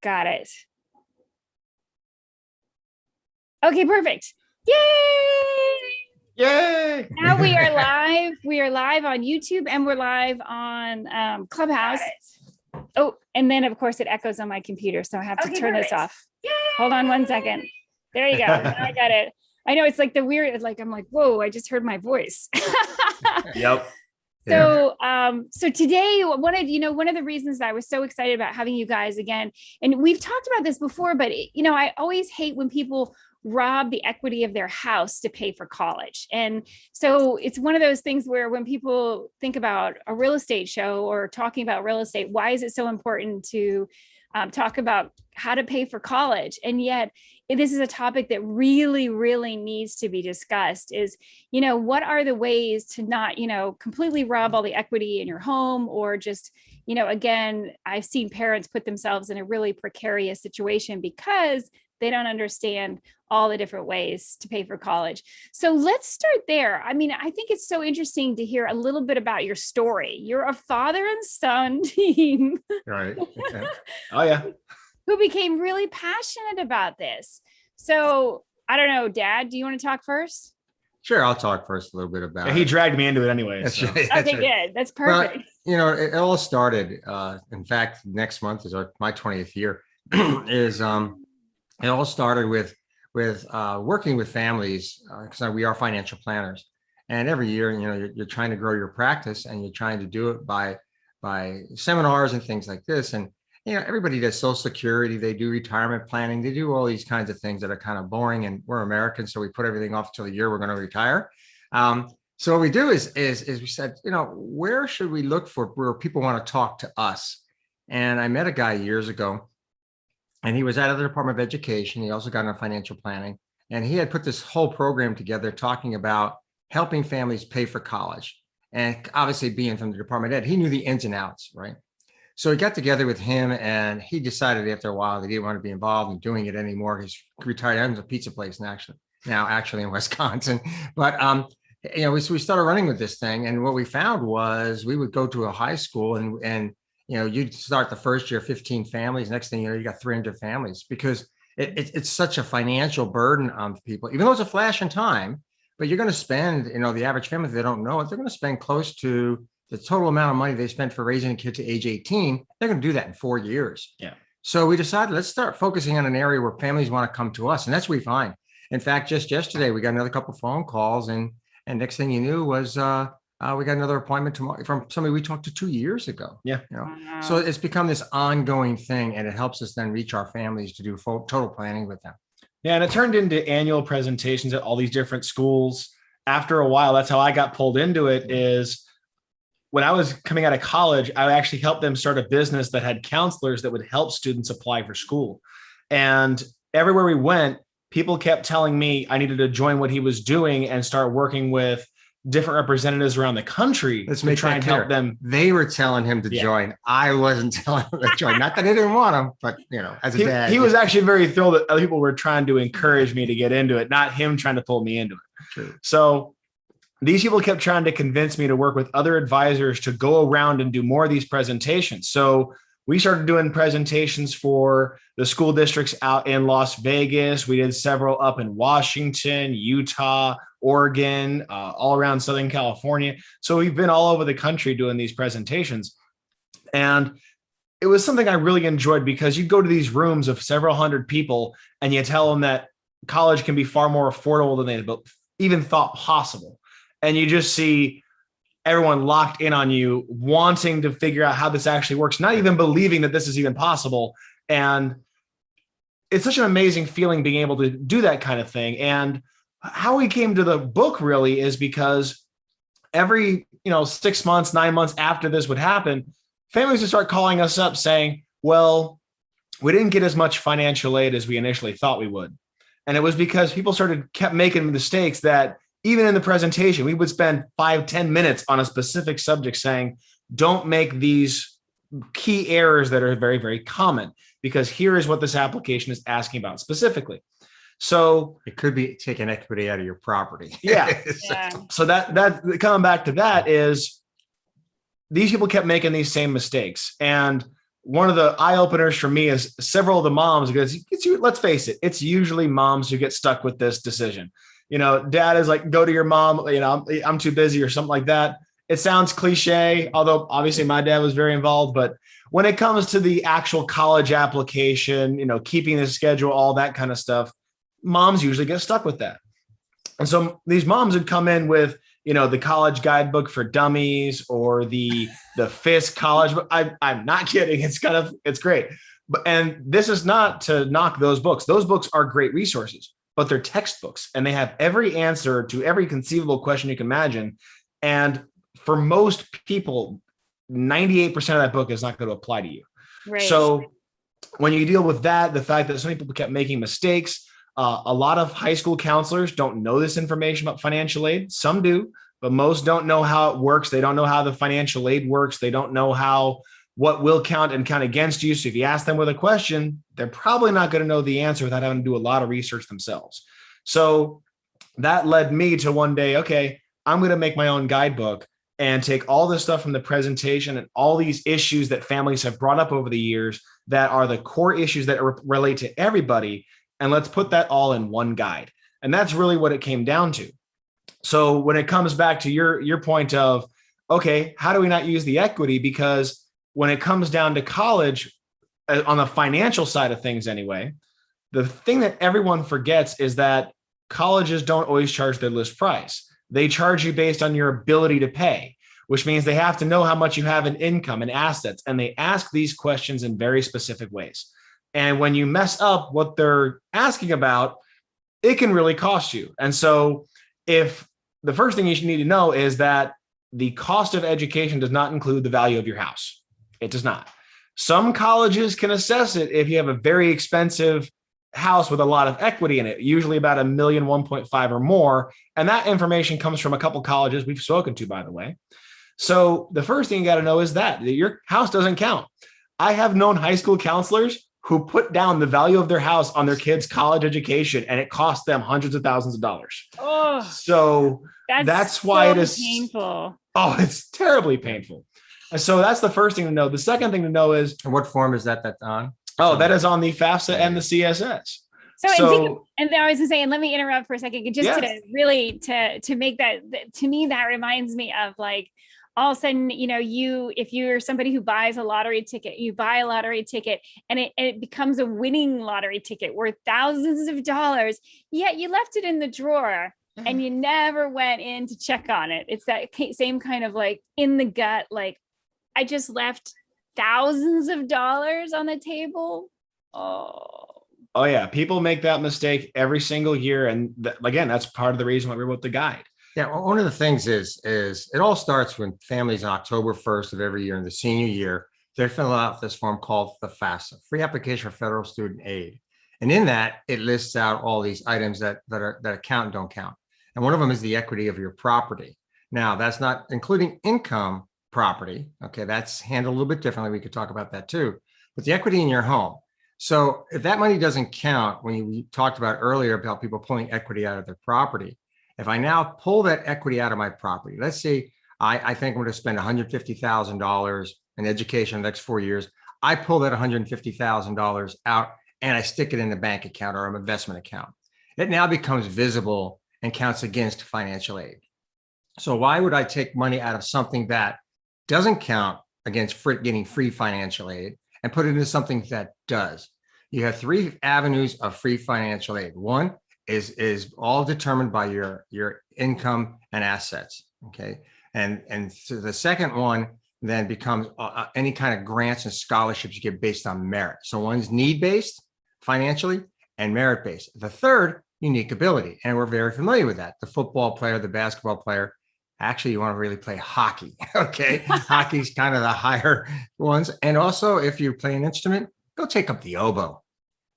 Got it. Okay, perfect. Yay! Yay! Now we are live. We are live on YouTube and we're live on Clubhouse. Oh, and then of course it echoes on my computer, so I have to turn this off. Yay! Hold on one second. There you go. Now I got it. I know it's like the weird, like I'm like, whoa, I just heard my voice. Yep. So, so today, one of the reasons that I was so excited about having you guys again, and we've talked about this before, but I always hate when people rob the equity of their house to pay for college. And so it's one of those things where when people think about a real estate show or talking about real estate, why is it so important to talk about how to pay for college? And yet this is a topic that really, really needs to be discussed is, what are the ways to not, completely rob all the equity in your home, or just, again, I've seen parents put themselves in a really precarious situation because they don't understand all the different ways to pay for college. So let's start there. I mean, I think it's so interesting to hear a little bit about your story. You're a father and son team. Right. Okay. Oh, yeah. Who became really passionate about this. So I don't know, Dad, do you want to talk first? Sure, I'll talk first a little bit about it. He dragged me into it anyway. That's so. right. That's okay, right. Good. That's perfect. Well, it all started. In fact, next month is my 20th year. It all started with working with families because we are financial planners, and every year, you're trying to grow your practice, and you're trying to do it by seminars and things like this. And everybody does Social Security, they do retirement planning, they do all these kinds of things that are kind of boring. And we're Americans, so we put everything off till the year we're going to retire. So what we do is we said, where should we look for where people want to talk to us? And I met a guy years ago. And he was out of the Department of Education. He also got into financial planning. And he had put this whole program together talking about helping families pay for college. And obviously being from the Department of Ed, he knew the ins and outs, right? So he got together with him and he decided after a while that he didn't want to be involved in doing it anymore. He's retired, owns a pizza place now actually in Wisconsin. But, we started running with this thing. And what we found was we would go to a high school and you'd start the first year, 15 families. Next thing you know, you got 300 families because it's such a financial burden on people, even though it's a flash in time, but you're going to spend, the average family, if they don't know it, they're going to spend close to the total amount of money they spent for raising a kid to age 18. They're going to do that in 4 years. Yeah. So we decided, let's start focusing on an area where families want to come to us. And that's what we find. In fact, just yesterday, we got another couple of phone calls and next thing you knew was, we got another appointment tomorrow from somebody we talked to 2 years ago. Yeah. Wow. So it's become this ongoing thing, and it helps us then reach our families to do full total planning with them. Yeah. And it turned into annual presentations at all these different schools. After a while, that's how I got pulled into it. Is when I was coming out of college, I actually helped them start a business that had counselors that would help students apply for school. And everywhere we went, people kept telling me I needed to join what he was doing and start working with different representatives around the country to try and help them. They were telling him to join. I wasn't telling him to join. Not that I didn't want him, but as a dad, he was actually very thrilled that other people were trying to encourage me to get into it, not him trying to pull me into it. True. So these people kept trying to convince me to work with other advisors to go around and do more of these presentations. So we started doing presentations for the school districts out in Las Vegas. We did several up in Washington, Utah, Oregon, all around Southern California. So we've been all over the country doing these presentations. And it was something I really enjoyed because you go to these rooms of several hundred people and you tell them that college can be far more affordable than they even thought possible. And you just see everyone locked in on you, wanting to figure out how this actually works, not even believing that this is even possible. And it's such an amazing feeling being able to do that kind of thing. And how we came to the book really is because every 6 months, 9 months after this would happen, families would start calling us up saying, well, we didn't get as much financial aid as we initially thought we would. And it was because people kept making mistakes that even in the presentation, we would spend 5-10 minutes on a specific subject saying, don't make these key errors that are very, very common, because here is what this application is asking about specifically. So it could be taking equity out of your property. Yeah. So that coming back to that is these people kept making these same mistakes. And one of the eye openers for me is several of the moms, because let's face it, it's usually moms who get stuck with this decision. Dad is like, go to your mom, I'm too busy or something like that. It sounds cliche, although obviously my dad was very involved, but when it comes to the actual college application, keeping the schedule, all that kind of stuff, moms usually get stuck with that. And so these moms would come in with, the college guidebook for dummies or the Fisk college book. I'm not kidding. It's great. And this is not to knock those books. Those books are great resources, but they're textbooks and they have every answer to every conceivable question you can imagine. And for most people, 98% of that book is not going to apply to you. Right. So when you deal with that, the fact that so many people kept making mistakes, a lot of high school counselors don't know this information about financial aid. Some do, but most don't know how it works. They don't know how the financial aid works. They don't know what will count and count against you. So if you ask them with a question, they're probably not going to know the answer without having to do a lot of research themselves. So that led me to one day, okay, I'm going to make my own guidebook and take all this stuff from the presentation and all these issues that families have brought up over the years that are the core issues that relate to everybody. And let's put that all in one guide. And that's really what it came down to. So when it comes back to your point of, okay, how do we not use the equity? Because when it comes down to college, on the financial side of things anyway, the thing that everyone forgets is that colleges don't always charge their list price. They charge you based on your ability to pay, which means they have to know how much you have in income and assets. And they ask these questions in very specific ways. And when you mess up what they're asking about, it can really cost you. And so if the first thing you should need to know is that the cost of education does not include the value of your house. It does not. Some colleges can assess it if you have a very expensive house with a lot of equity in it, usually about $1 million, 1.5 or more. And that information comes from a couple colleges we've spoken to, by the way. So the first thing you got to know is that your house doesn't count. I have known high school counselors who put down the value of their house on their kids' college education, and it cost them hundreds of thousands of dollars. Oh, so that's why it is painful. Oh, it's terribly painful. And so that's the first thing to know. The second thing to know is, and what form is that's on? Oh, that is on the FAFSA and the CSS. And I was going to say, and let me interrupt for a second, just to really to make that, to me, that reminds me of like, all of a sudden, if you're somebody who buys a lottery ticket, you buy a lottery ticket and it becomes a winning lottery ticket worth thousands of dollars, yet you left it in the drawer and you never went in to check on it. It's that same kind of like in the gut, like I just left thousands of dollars on the table. Oh yeah. People make that mistake every single year. And again, that's part of the reason why we wrote the guide. Yeah, well, one of the things is it all starts when families on October 1st of every year in the senior year, they fill out this form called the FAFSA, Free Application for Federal Student Aid. And in that, it lists out all these items that count and don't count. And one of them is the equity of your property. Now, that's not including income property. Okay, that's handled a little bit differently. We could talk about that too. But the equity in your home. So if that money doesn't count, when we talked about earlier about people pulling equity out of their property, if I now pull that equity out of my property, let's say I think I'm going to spend $150,000 in education in the next 4 years. I pull that $150,000 out and I stick it in a bank account or an investment account. It now becomes visible and counts against financial aid. So why would I take money out of something that doesn't count against getting free financial aid and put it into something that does? You have three avenues of free financial aid. One is all determined by your income and assets. Okay. And so the second one then becomes any kind of grants and scholarships you get based on merit. So one's need-based financially and merit-based. The third, unique ability. And we're very familiar with that. The football player, the basketball player. Actually, you want to really play hockey. Okay. Hockey's kind of the higher ones. And also if you play an instrument, go take up the oboe.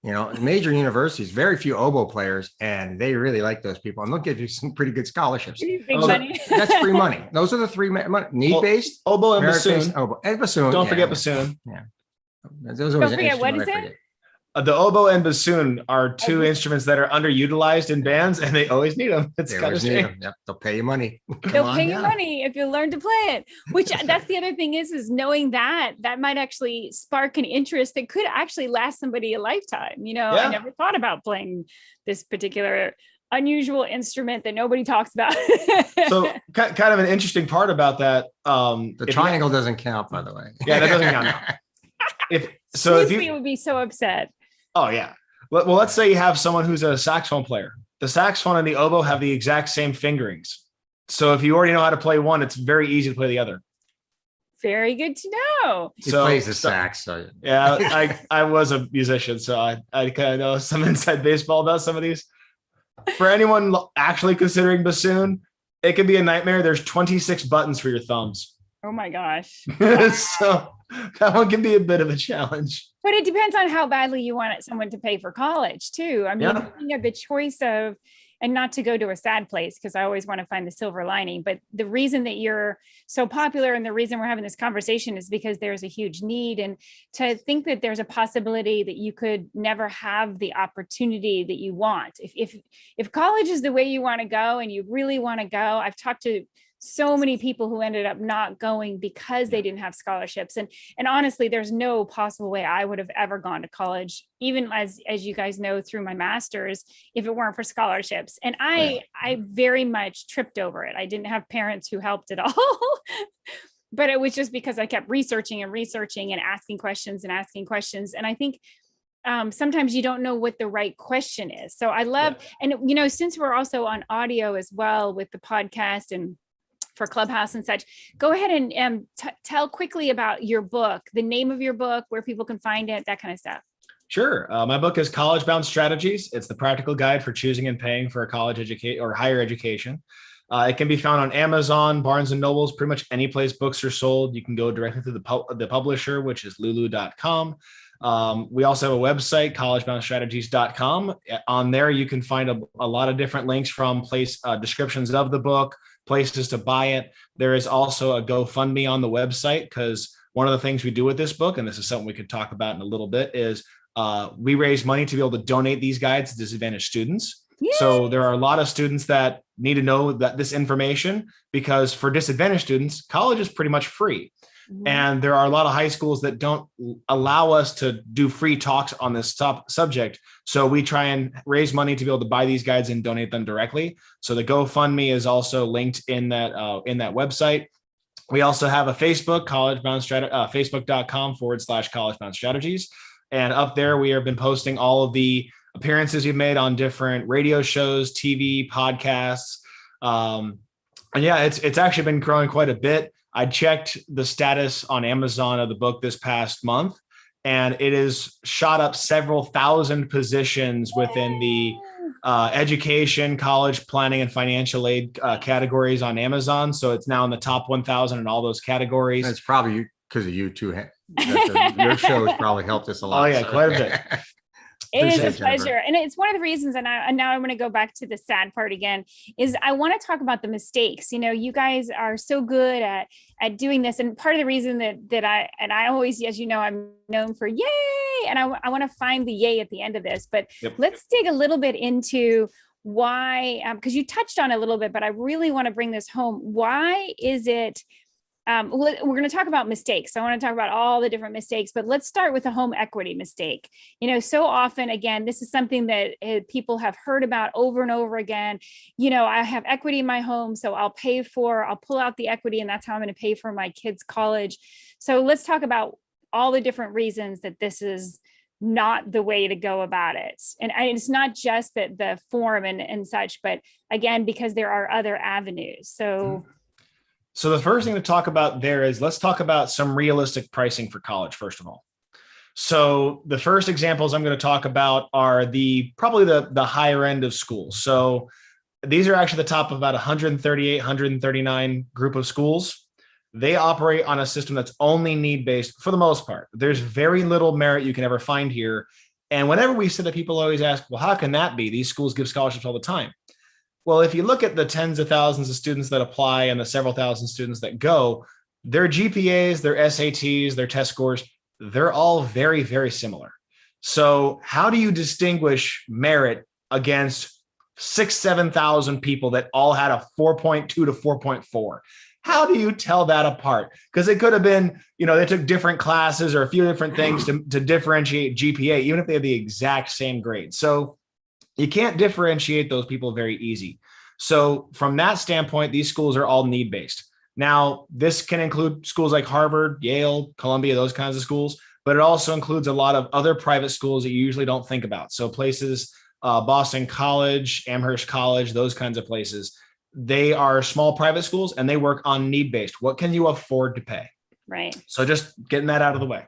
In major universities, very few oboe players, and they really like those people, and they'll give you some pretty good scholarships. That's free money. Those are the three need-based, oboe and bassoon. Oboe and bassoon. Don't forget bassoon. Yeah. Don't forget, what is it? The oboe and bassoon are two instruments that are underutilized in bands, and they always need them. It's kind of strange. Yep, they'll pay you money. They'll pay you money if you learn to play it. Which that's the other thing is knowing that might actually spark an interest that could actually last somebody a lifetime. I never thought about playing this particular unusual instrument that nobody talks about. So kind of an interesting part about that. The triangle doesn't count, by the way. Yeah, that doesn't count. If you would be so upset. Oh yeah. Well, let's say you have someone who's a saxophone player. The saxophone and the oboe have the exact same fingerings. So if you already know how to play one, it's very easy to play the other. Very good to know. He plays the sax. So. Yeah, I was a musician, so I kind of know some inside baseball about some of these. For anyone actually considering bassoon, it can be a nightmare. There's 26 buttons for your thumbs. Oh my gosh. So that one can be a bit of a challenge. But it depends on how badly you want someone to pay for college too. I mean, you have the choice of, and not to go to a sad place, because I always want to find the silver lining, but the reason that you're so popular and the reason we're having this conversation is because there's a huge need. And to think that there's a possibility that you could never have the opportunity that you want. If college is the way you want to go and you really want to go, I've talked to so many people who ended up not going because they didn't have scholarships. And honestly, there's no possible way I would have ever gone to college, even as you guys know, through my master's, if it weren't for scholarships. And I very much tripped over it. I didn't have parents who helped at all, but it was just because I kept researching and asking questions. And I think sometimes you don't know what the right question is. So I love, and since we're also on audio as well with the podcast and for Clubhouse and such, go ahead and tell quickly about your book, the name of your book, where people can find it, that kind of stuff. Sure. My book is College Bound Strategies. It's the practical guide for choosing and paying for a college education or higher education. It can be found on Amazon, Barnes and Nobles, pretty much any place books are sold. You can go directly to the publisher, which is lulu.com. We also have a website, collegeboundstrategies.com. On there, you can find a lot of different links from descriptions of the book, places to buy it. There is also a GoFundMe on the website, because one of the things we do with this book, and this is something we could talk about in a little bit, is we raise money to be able to donate these guides to disadvantaged students. Yay! So there are a lot of students that need to know that this information, because for disadvantaged students, college is pretty much free. Mm-hmm. And there are a lot of high schools that don't allow us to do free talks on this subject. So we try and raise money to be able to buy these guides and donate them directly. So the GoFundMe is also linked in that website. We also have a Facebook, facebook.com/collegebound strategies. And up there, we have been posting all of the appearances we've made on different radio shows, TV, podcasts. And it's actually been growing quite a bit. I checked the status on Amazon of the book this past month, and it is shot up several thousand positions within the education, college planning, and financial aid categories on Amazon. So it's now in the top 1,000 in all those categories. It's probably because of you too. Your show has probably helped us a lot. Oh yeah, quite a bit. It is a pleasure. And it's one of the reasons, and now I'm going to go back to the sad part again, is I want to talk about the mistakes. You guys are so good at doing this. And part of the reason that I always, as you know, I'm known for yay. And I want to find the yay at the end of this, but let's dig a little bit into why, because you touched on it a little bit, but I really want to bring this home. Why is it, we're going to talk about mistakes. I want to talk about all the different mistakes, but let's start with the home equity mistake. So often, again, this is something that people have heard about over and over again. I have equity in my home, so I'll pull out the equity, and that's how I'm going to pay for my kids' college. So let's talk about all the different reasons that this is not the way to go about it. And it's not just that the form and such, but again, because there are other avenues. So the first thing to talk about there is, let's talk about some realistic pricing for college, first of all. So the first examples I'm going to talk about are probably the higher end of schools. So these are actually the top of about 138, 139 group of schools. They operate on a system that's only need-based for the most part. There's very little merit you can ever find here. And whenever we say that, people always ask, well, how can that be? These schools give scholarships all the time. Well, if you look at the tens of thousands of students that apply and the several thousand students that go, their GPAs, their SATs, their test scores, they're all very, very similar. So how do you distinguish merit against 7,000 people that all had a 4.2 to 4.4? How do you tell that apart? Because it could have been, they took different classes or a few different things to differentiate GPA, even if they have the exact same grade. So you can't differentiate those people very easy. So from that standpoint, these schools are all need-based. Now, this can include schools like Harvard, Yale, Columbia, those kinds of schools, but it also includes a lot of other private schools that you usually don't think about. So places, Boston College, Amherst College, those kinds of places, they are small private schools and they work on need-based. What can you afford to pay? Right. So just getting that out of the way.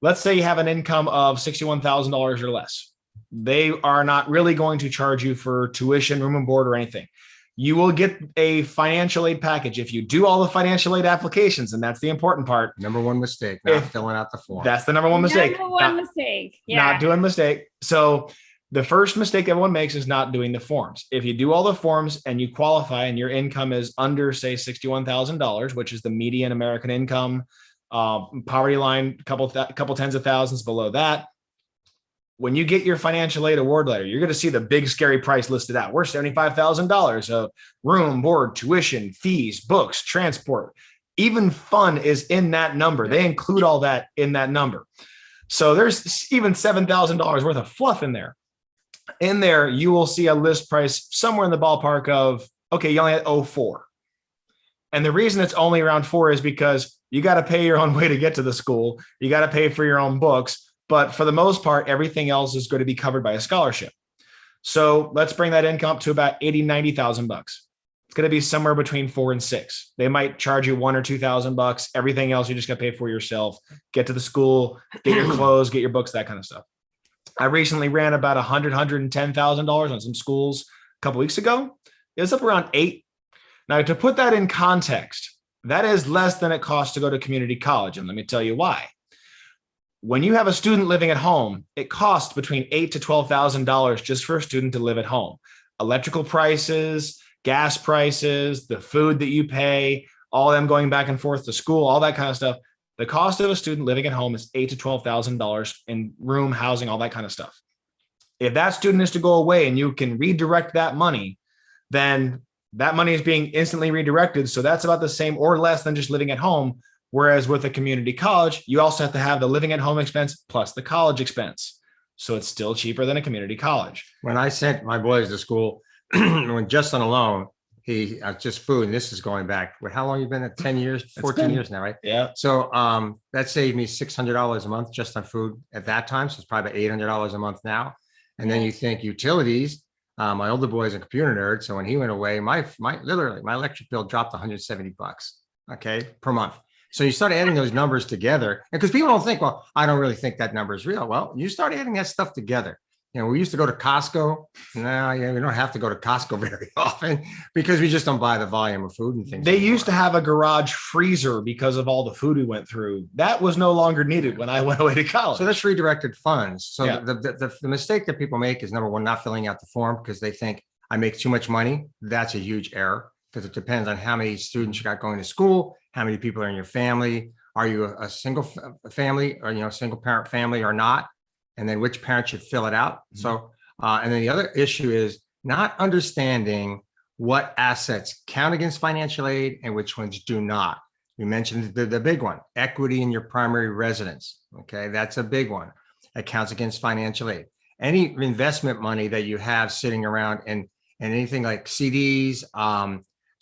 Let's say you have an income of $61,000 or less. They are not really going to charge you for tuition, room and board, or anything. You will get a financial aid package if you do all the financial aid applications, and that's the important part. Number one mistake, not filling out the form. That's the number one mistake. Yeah. Not doing mistake. So the first mistake everyone makes is not doing the forms. If you do all the forms and you qualify and your income is under, say, $61,000, which is the median American income, poverty line, couple tens of thousands below that, when you get your financial aid award letter, you're going to see the big scary price listed out. We're $75,000 of room, board, tuition, fees, books, transport, even fun is in that number. They include all that in that number. So there's even $7,000 worth of fluff in there. In there, you will see a list price somewhere in the ballpark of, okay, you only had 04. And the reason it's only around 4 is because you got to pay your own way to get to the school. You got to pay for your own books. But for the most part, everything else is going to be covered by a scholarship. So let's bring that income up to about $80,000, $90,000. It's going to be somewhere between 4 and 6. They might charge you $1,000 or $2,000. Everything else you just got to pay for yourself. Get to the school, get your clothes, get your books, that kind of stuff. I recently ran about $100,000, $110,000 on some schools a couple weeks ago. It was up around 8. Now, to put that in context, that is less than it costs to go to community college. And let me tell you why. When you have a student living at home, it costs between $8,000 to $12,000 just for a student to live at home. Electrical prices, gas prices, the food that you pay, all them going back and forth to school, all that kind of stuff. The cost of a student living at home is $8,000 to $12,000 in room, housing, all that kind of stuff. If that student is to go away and you can redirect that money, then that money is being instantly redirected. So that's about the same or less than just living at home. Whereas with a community college, you also have to have the living at home expense plus the college expense. So it's still cheaper than a community college. When I sent my boys to school, when Justin alone, he just food, and this is going back, how long you been at 10 years, 14 years now, right? Yeah. So that saved me $600 a month just on food at that time. So it's probably $800 a month now. And then you think utilities, my older boy is a computer nerd. So when he went away, my electric bill dropped $170, okay, per month. So you start adding those numbers together, and because people don't think, well, I don't really think that number is real. Well, you start adding that stuff together. We used to go to Costco. Now, we don't have to go to Costco very often because we just don't buy the volume of food and things. They used to have a garage freezer because of all the food we went through. That was no longer needed when I went away to college. So that's redirected funds. So the mistake that people make is, number one, not filling out the form because they think I make too much money. That's a huge error because it depends on how many students you got going to school, how many people are in your family. Are you a single family or, single parent family or not? And then which parent should fill it out. So, and then the other issue is not understanding what assets count against financial aid and which ones do not. We mentioned the big one, equity in your primary residence. Okay, that's a big one. That counts against financial aid. Any investment money that you have sitting around and anything like CDs,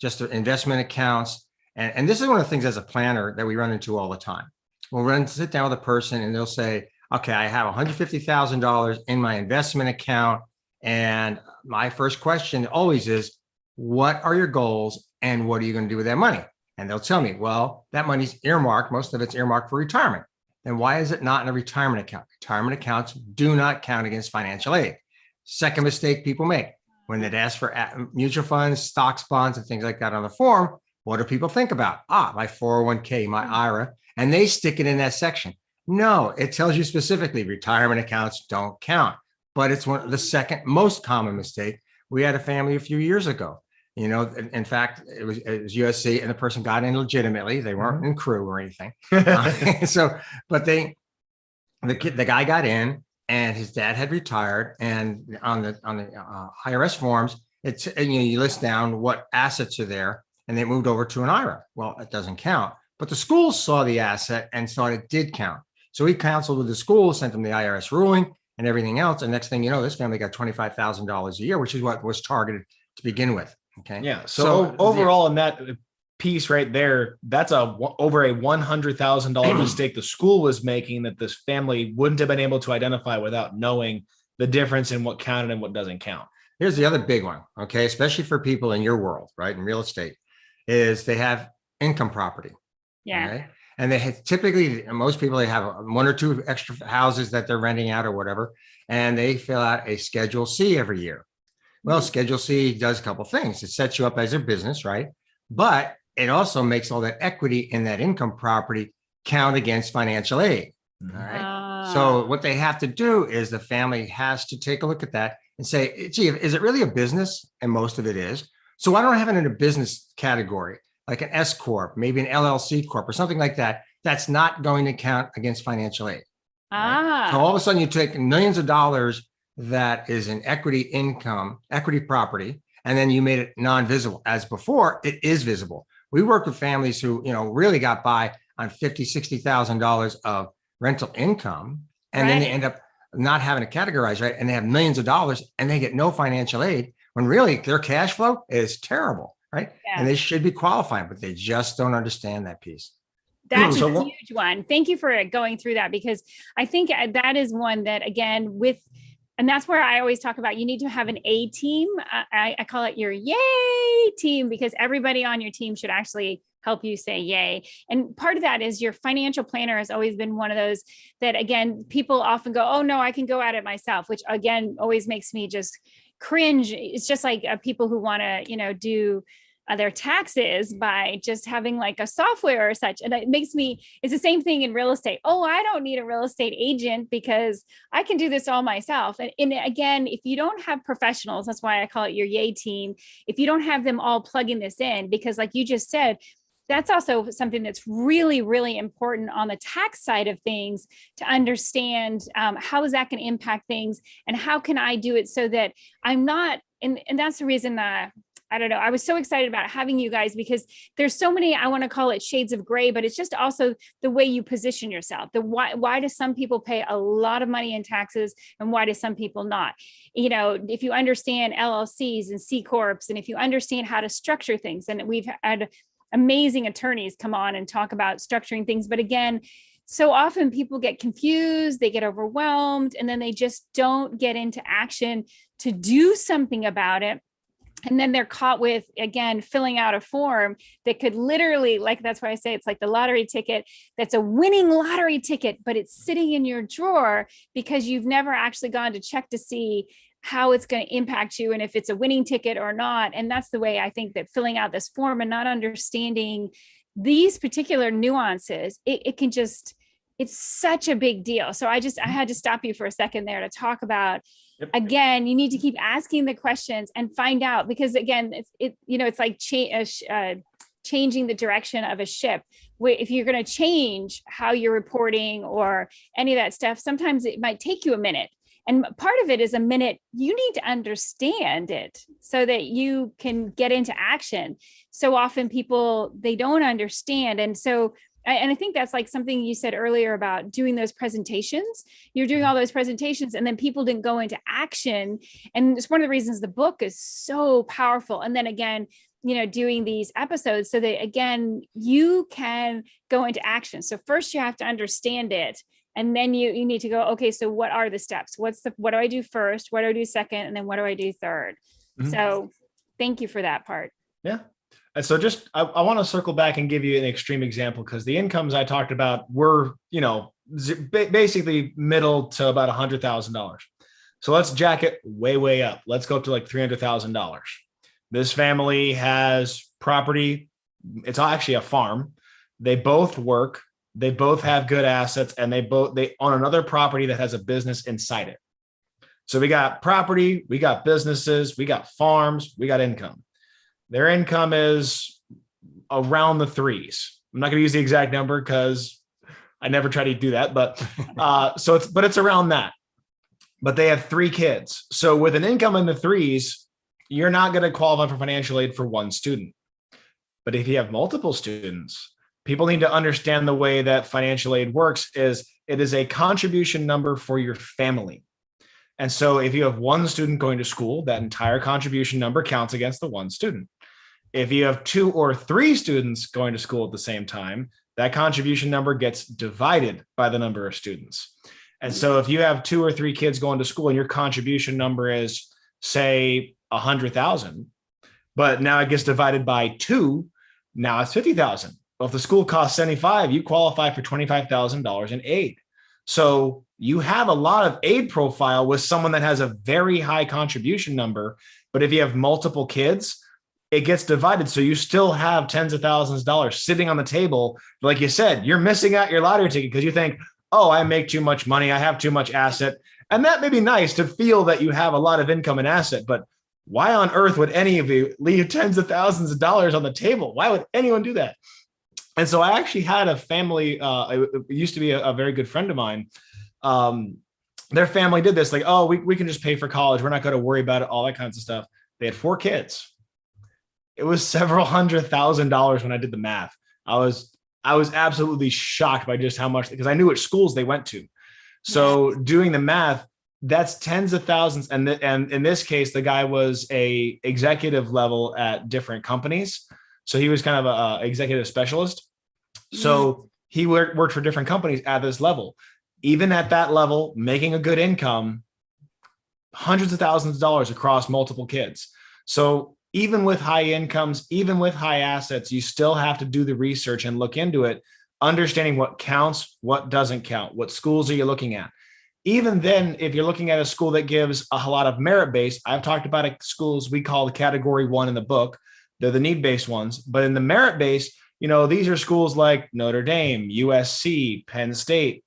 just investment accounts. And this is one of the things as a planner that we run into all the time. We'll sit down with a person and they'll say, okay, I have $150,000 in my investment account. And my first question always is, what are your goals and what are you going to do with that money? And they'll tell me, well, that money's earmarked. Most of it's earmarked for retirement. Then why is it not in a retirement account? Retirement accounts do not count against financial aid. Second mistake people make when they ask for mutual funds, stocks, bonds, and things like that on the form, what do people think about? My 401k, my IRA, and they stick it in that section. No, it tells you specifically retirement accounts don't count, but it's one of the second most common mistake. We had a family a few years ago, in fact, it was USC and the person got in legitimately. They weren't in crew or anything. But the guy got in and his dad had retired. And on the IRS forms, it's, and you list down what assets are there, and they moved over to an IRA. Well, it doesn't count, but the school saw the asset and thought it did count. So he counseled with the school, sent them the IRS ruling and everything else. And next thing you know, this family got $25,000 a year, which is what was targeted to begin with. Okay. Yeah. So overall, in that piece right there, that's over a $100,000 mistake the school was making that this family wouldn't have been able to identify without knowing the difference in what counted and what doesn't count. Here's the other big one. Okay. Especially for people in your world, right? In real estate, is they have income property. Yeah. Okay? And they have, typically, most people, they have one or two extra houses that they're renting out or whatever, and they fill out a Schedule C every year. Well, Schedule C does a couple of things. It sets you up as a business, right? But it also makes all that equity in that income property count against financial aid. All right. So what they have to do is the family has to take a look at that and say, gee, is it really a business? And most of it is. So why don't I have it in a business category, like an S Corp, maybe an LLC Corp or something like that, that's not going to count against financial aid. Right? So all of a sudden you take millions of dollars that is an equity income, equity property, and then you made it non-visible. As before, it is visible. We work with families who, really got by on $50,000, $60,000 of rental income, and then they end up not having it categorized right, and they have millions of dollars, and they get no financial aid when really their cash flow is terrible, right? Yeah. And they should be qualifying, but they just don't understand that piece. That's a huge one. Thank you for going through that, because I think that is one that, again, and that's where I always talk about, you need to have an A team. I call it your yay team, because everybody on your team should actually help you say yay. And part of that is your financial planner has always been one of those that, again, people often go, oh no, I can go at it myself, which again, always makes me just cringe. It's just like people who want to, do their taxes by just having like a software or such. And it's the same thing in real estate. Oh, I don't need a real estate agent because I can do this all myself. And again, if you don't have professionals, that's why I call it your yay team. If you don't have them all plugging this in, because like you just said, that's also something that's really, really important on the tax side of things, to understand how is that going to impact things, and how can I do it so that I'm not, and that's the reason I don't know. I was so excited about having you guys, because there's so many, I want to call it shades of gray, but it's just also the way you position yourself. Why do some people pay a lot of money in taxes, and why do some people not? If you understand LLCs and C Corps, and if you understand how to structure things, and we've had amazing attorneys come on and talk about structuring things. But again, so often people get confused, they get overwhelmed, and then they just don't get into action to do something about it. And then they're caught with, again, filling out a form that could literally, like, that's why I say it's like the lottery ticket, that's a winning lottery ticket, but it's sitting in your drawer because you've never actually gone to check to see how it's going to impact you and if it's a winning ticket or not. And that's the way I think that filling out this form and not understanding these particular nuances, it's such a big deal. So I had to stop you for a second there to talk about, again, you need to keep asking the questions and find out, because again, it's like changing the direction of a ship. If you're going to change how you're reporting or any of that stuff, sometimes it might take you a minute. And part of it is a minute, you need to understand it so that you can get into action. So often people, they don't understand. And I think that's like something you said earlier about doing those presentations. You're doing all those presentations and then people didn't go into action. And it's one of the reasons the book is so powerful. And then again, doing these episodes so that, again, you can go into action. So first you have to understand it. And then you need to go, okay, so what are the steps? What do I do first? What do I do second? And then what do I do third? Mm-hmm. So thank you for that part. Yeah. And so I want to circle back and give you an extreme example, because the incomes I talked about were, basically middle to about $100,000. So let's jack it way, way up. Let's go up to like $300,000. This family has property. It's actually a farm. They both work. They both have good assets, and they own another property that has a business inside it. So we got property, we got businesses, we got farms, we got income. Their income is around the threes. I'm not going to use the exact number because I never try to do that, but it's around that. but they have 3 kids. So with an income in the threes, you're not going to qualify for financial aid for one student. But if you have multiple students, people need to understand the way that financial aid works is it is a contribution number for your family. And so if you have one student going to school, that entire contribution number counts against the one student. If you have 2 or 3 students going to school at the same time, that contribution number gets divided by the number of students. And so if you have 2 or 3 kids going to school and your contribution number is, say, 100,000, but now it gets divided by 2, now it's 50,000. Well, if the school costs 75, you qualify for $25,000 in aid. So you have a lot of aid profile with someone that has a very high contribution number. But if you have multiple kids, it gets divided. So you still have tens of thousands of dollars sitting on the table. Like you said, you're missing out your lottery ticket because you think, oh, I make too much money. I have too much asset. And that may be nice to feel that you have a lot of income and asset. But why on earth would any of you leave tens of thousands of dollars on the table? Why would anyone do that? And so I actually had a family, it used to be a very good friend of mine. Their family did this, like, oh, we can just pay for college. We're not going to worry about it, all that kinds of stuff. They had 4 kids. It was several $100,000 when I did the math. I was absolutely shocked by just how much, because I knew which schools they went to. So doing the math, that's tens of thousands. And in this case, the guy was a executive level at different companies. So he was kind of a executive specialist. So he worked for different companies at this level. Even at that level, making a good income, hundreds of thousands of dollars across multiple kids. So even with high incomes, even with high assets, you still have to do the research and look into it, understanding what counts, what doesn't count, what schools are you looking at. Even then, if you're looking at a school that gives a lot of merit-based, I've talked about schools we call the category 1 in the book. They're the need-based ones. But in the merit-based, these are schools like Notre Dame, USC, Penn State,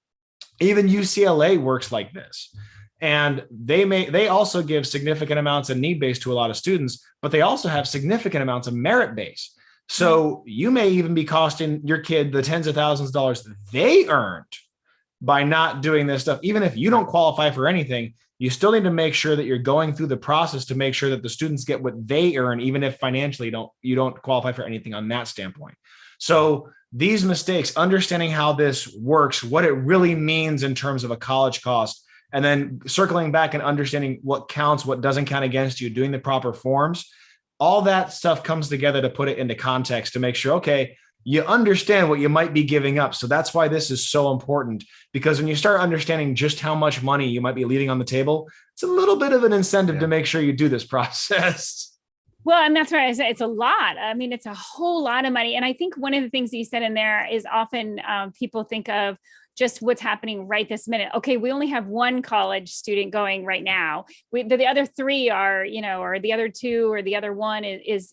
even UCLA works like this. And they also give significant amounts of need-based to a lot of students, but they also have significant amounts of merit-based. So you may even be costing your kid the tens of thousands of dollars that they earned by not doing this stuff. Even if you don't qualify for anything, you still need to make sure that you're going through the process to make sure that the students get what they earn, even if financially you don't qualify for anything on that standpoint. So these mistakes, understanding how this works, what it really means in terms of a college cost, and then circling back and understanding what counts, what doesn't count against you, doing the proper forms, all that stuff comes together to put it into context to make sure, okay, you understand what you might be giving up. So that's why this is so important, because when you start understanding just how much money you might be leaving on the table, it's a little bit of an incentive to make sure you do this process. Well, and that's why I said it's a lot. I mean, it's a whole lot of money. And I think one of the things that you said in there is often people think of just what's happening right this minute. Okay, we only have one college student going right now. The other 3 are, or the other 2 or the other 1 is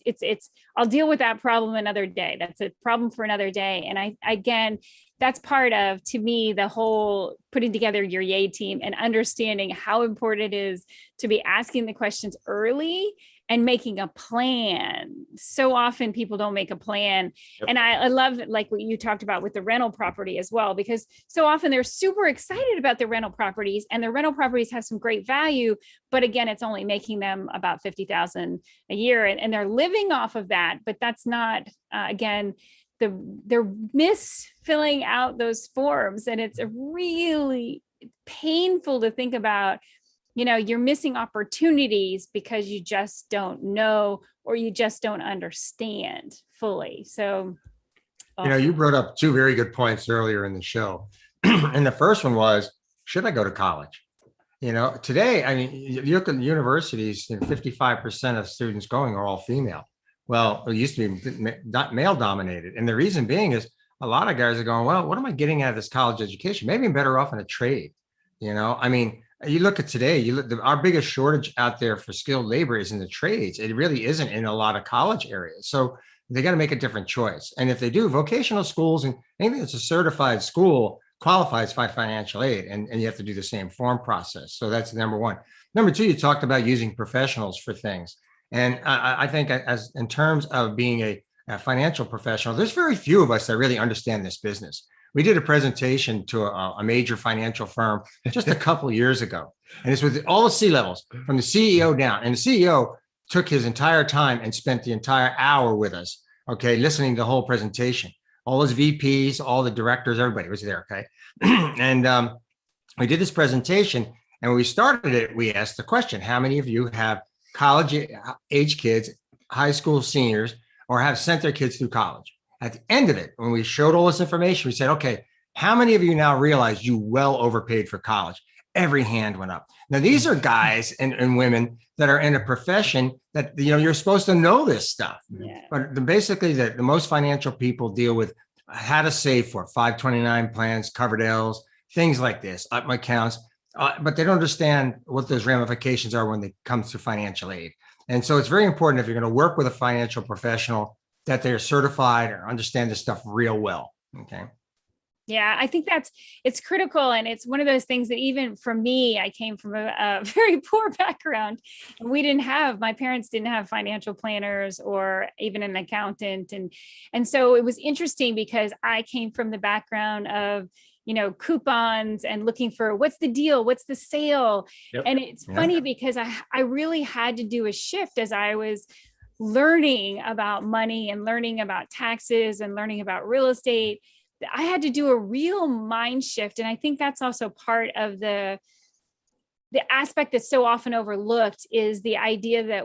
I'll deal with that problem another day. That's a problem for another day. And again, that's part of, to me, the whole putting together your YAY team and understanding how important it is to be asking the questions early and making a plan. So often people don't make a plan. Yep. And I love like what you talked about with the rental property as well, because so often they're super excited about the rental properties and the rental properties have some great value, but again, it's only making them about $50,000 a year and they're living off of that. But that's not, again, they're filling out those forms. And it's really painful to think about, you're missing opportunities because you just don't know, or you just don't understand fully. So, you brought up 2 very good points earlier in the show. And the first one was, should I go to college? Today, I mean, you look at universities, 55% of students going are all female. Well, it used to be male dominated. And the reason being is a lot of guys are going, well, what am I getting out of this college education? Maybe I'm better off in a trade. I mean, you look at today, our biggest shortage out there for skilled labor is in the trades. It really isn't in a lot of college areas. So they got to make a different choice. And if they do, vocational schools and anything that's a certified school qualifies for financial aid. And you have to do the same form process. So that's number 1. Number 2, you talked about using professionals for things. And I think as in terms of being a financial professional, there's very few of us that really understand this business. We did a presentation to a major financial firm just a couple of years ago. And it's with all the C-levels from the CEO down. And the CEO took his entire time and spent the entire hour with us, okay, listening to the whole presentation. All those VPs, all the directors, everybody was there, okay? And we did this presentation, and when we started it, we asked the question, how many of you have college-age kids, high school seniors, or have sent their kids through college? At the end of it, when we showed all this information, we said, okay, how many of you now realize you well overpaid for college? Every hand went up. Now, these are guys and women that are in a profession that, you're supposed to know this stuff. Yeah. But basically, the most financial people deal with how to save for 529 plans, covered L's, things like this, up my accounts, but they don't understand what those ramifications are when they come to financial aid. And so it's very important if you're going to work with a financial professional that they're certified or understand this stuff real well. Okay. Yeah, I think it's critical. And it's one of those things that even for me, I came from a very poor background. And my parents didn't have financial planners or even an accountant. And so it was interesting because I came from the background of, coupons and looking for what's the deal, what's the sale. Yep. And it's funny because I really had to do a shift as I was learning about money and learning about taxes and learning about real estate. I had to do a real mind shift. And I think that's also part of the aspect that's so often overlooked is the idea that,